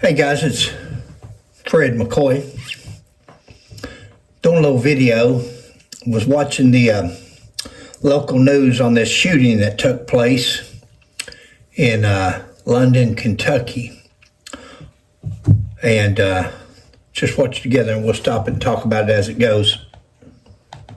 Hey guys, it's Fred McCoy. Doing a little video. Was watching the local news on this shooting that took place in London, Kentucky. And just watch it together and we'll stop and talk about it as it goes.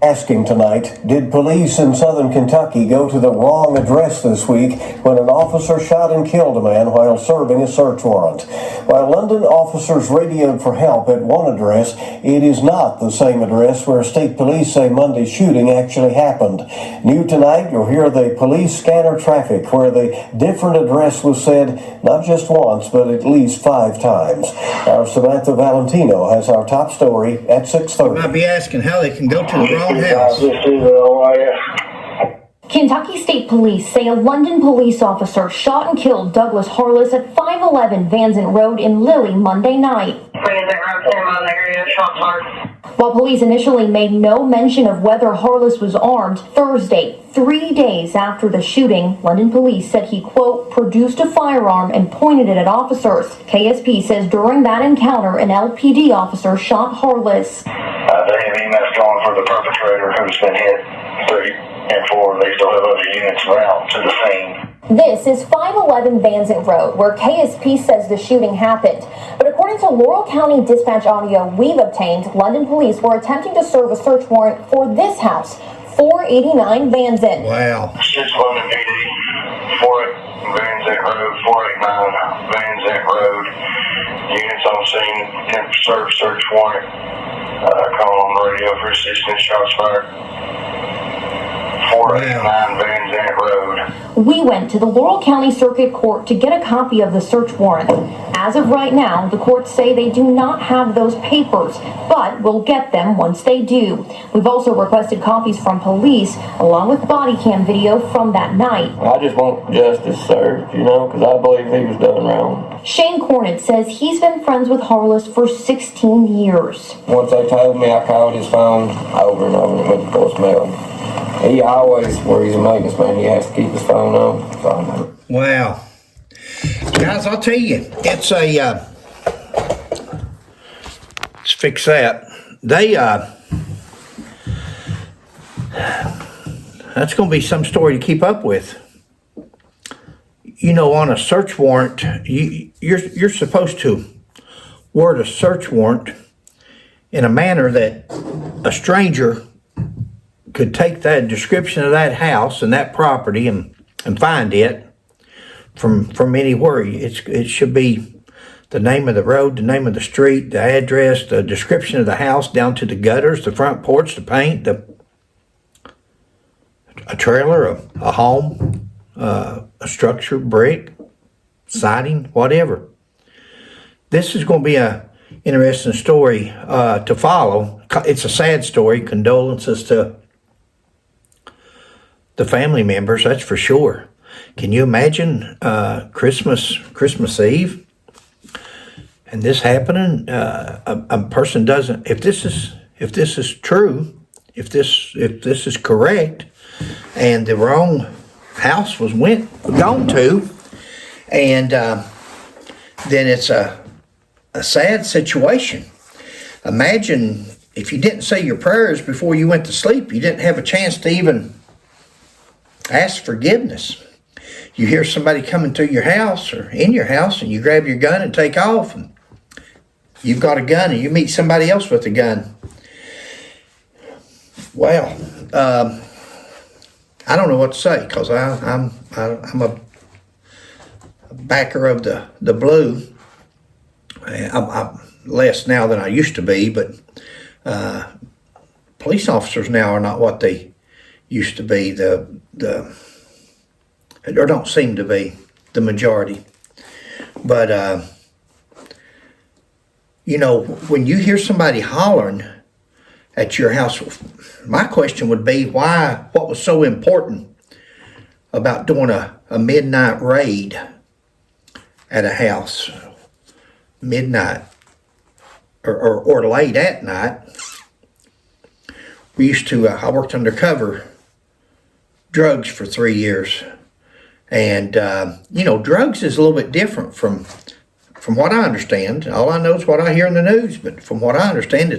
Asking tonight, did police in southern Kentucky go to the wrong address this week when an officer shot and killed a man while serving a search warrant? While London officers radioed for help at one address, it is not the same address where state police say Monday's shooting actually happened. New tonight, you'll hear the police scanner traffic where the different address was said not just once, but at least 5 times. Our Samantha Valentino has our top story at 6:30. You might be asking how they can go to the wrong house. Kentucky State Police say a London police officer shot and killed Douglas Harless at 511 Vanzant Road in Lilly Monday night. While police initially made no mention of whether Harless was armed, Thursday, 3 days after the shooting, London police said he, quote, produced a firearm and pointed it at officers. KSP says during that encounter, an LPD officer shot Harless. They have EMS going for the perpetrator who's been hit 3 and 4. They still have other units around to the scene. This is 511 Vanzant Road, where KSP says the shooting happened. But according to Laurel County dispatch audio we've obtained, London police were attempting to serve a search warrant for this house, 489 Vanzant. Wow. 6 London PD, 48 Vanzant Road, 489 Vanzant Road. Units on scene, attempt to serve search warrant. Call on the radio for assistance, shots fired. 489 Vanzant Road. We went to the Laurel County Circuit Court to get a copy of the search warrant. As of right now, the courts say they do not have those papers, but will get them once they do. We've also requested copies from police, along with body cam video from that night. I just want justice served, because I believe he was done wrong. Shane Cornett says he's been friends with Harless for 16 years. Once they told me, I called his phone over and over and it went to voicemail. He always, where he's a maintenance man, he has to keep his phone on. So. Wow. Guys, I'll tell you, it's a, let's fix that. That's going to be some story to keep up with. On a search warrant, you're supposed to word a search warrant in a manner that a stranger could take that description of that house and that property and find it from anywhere. It should be the name of the road, the name of the street, the address, the description of the house, down to the gutters, the front porch, the paint, a trailer, a home, a structure, brick, siding, whatever. This is going to be a interesting story to follow. It's a sad story. Condolences to the family members, that's for sure. Can you imagine Christmas Eve and this happening? A person doesn't. If this is true, if this is correct, and the wrong house was gone to, and then it's a sad situation. Imagine if you didn't say your prayers before you went to sleep. You didn't have a chance to even ask forgiveness. You hear somebody coming through your house or in your house, and you grab your gun and take off, and you've got a gun, and you meet somebody else with a gun. Well, I don't know what to say, because I'm a backer of the blue. I'm less now than I used to be, but police officers now are not what they used to be, or don't seem to be, the majority. But, when you hear somebody hollering at your house, my question would be, what was so important about doing a midnight raid at a house? Midnight, or late at night. We used to, I worked undercover drugs for 3 years. And, drugs is a little bit different from what I understand. All I know is what I hear in the news, but from what I understand,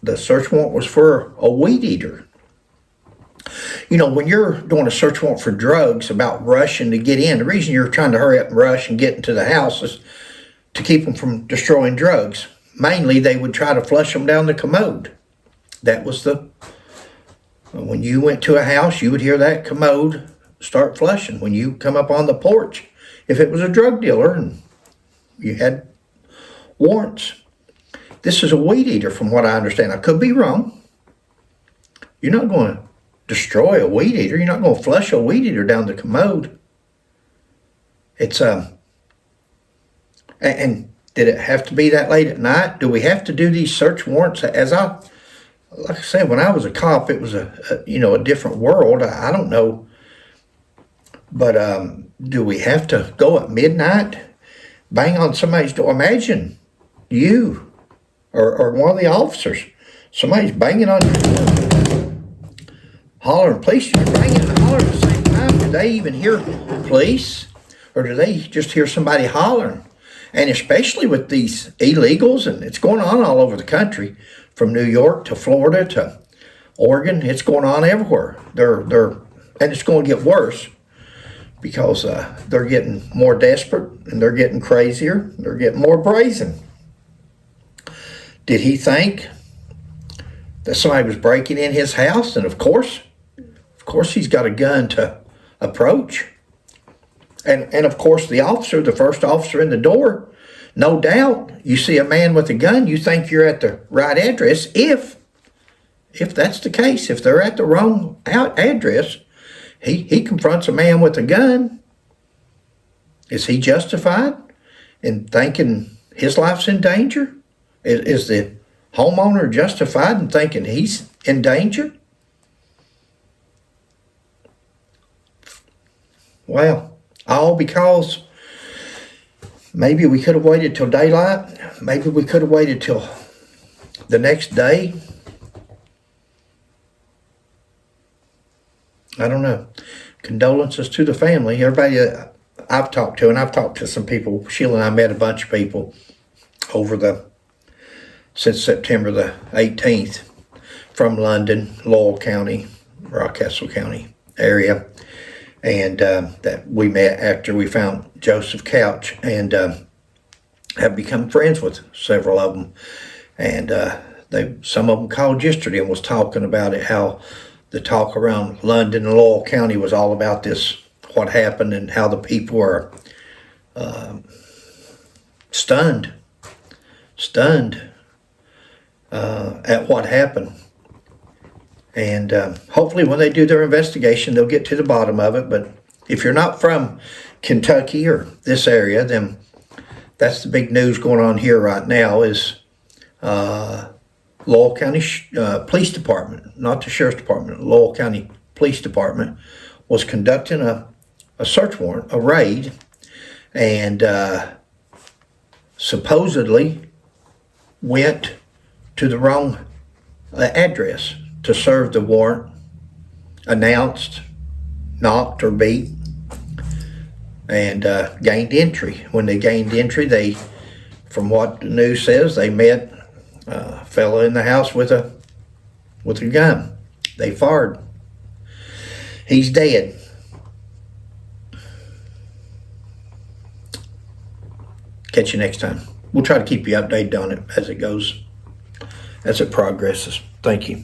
the search warrant was for a weed eater. When you're doing a search warrant for drugs about rushing to get in, the reason you're trying to hurry up and rush and get into the house is to keep them from destroying drugs. Mainly, they would try to flush them down the commode. That was when you went to a house, you would hear that commode start flushing. When you come up on the porch, if it was a drug dealer and you had warrants. This is a weed eater from what I understand. I could be wrong. You're not going to destroy a weed eater. You're not going to flush a weed eater down the commode. It's and did it have to be that late at night? Do we have to do these search warrants? Like I said, when I was a cop, it was a different world. I don't know, but do we have to go at midnight, bang on somebody's door? Imagine you or one of the officers, somebody's banging on your door, hollering police. You're banging and hollering at the same time. Do they even hear police, or do they just hear somebody hollering? And especially with these illegals, and it's going on all over the country, from New York to Florida to Oregon, it's going on everywhere. And it's going to get worse because they're getting more desperate and they're getting crazier. They're getting more brazen. Did he think that somebody was breaking in his house? And of course he's got a gun to approach. And of course the first officer in the door, no doubt, you see a man with a gun, you think you're at the right address. If that's the case, if they're at the wrong address, he confronts a man with a gun. Is he justified in thinking his life's in danger? Is the homeowner justified in thinking he's in danger? Well, all because maybe we could have waited till daylight. Maybe we could have waited till the next day. I don't know. Condolences to the family. Everybody I've talked to, and I've talked to some people. Sheila and I met a bunch of people since September the 18th from London, Lowell County, Rockcastle County area. And that we met after we found Joseph Couch, and have become friends with several of them. And some of them called yesterday and was talking about it, how the talk around London and Lowell County was all about this, what happened, and how the people are stunned at what happened. And hopefully when they do their investigation, they'll get to the bottom of it. But if you're not from Kentucky or this area, then that's the big news going on here right now is Lowell County Police Department, not the Sheriff's Department, Lowell County Police Department was conducting a search warrant, a raid, and supposedly went to the wrong address to serve the warrant, announced, knocked, or beat, and gained entry. When they gained entry, from what the news says, they met a fellow in the house with a gun. They fired. He's dead. Catch you next time. We'll try to keep you updated on it as it goes, as it progresses. Thank you.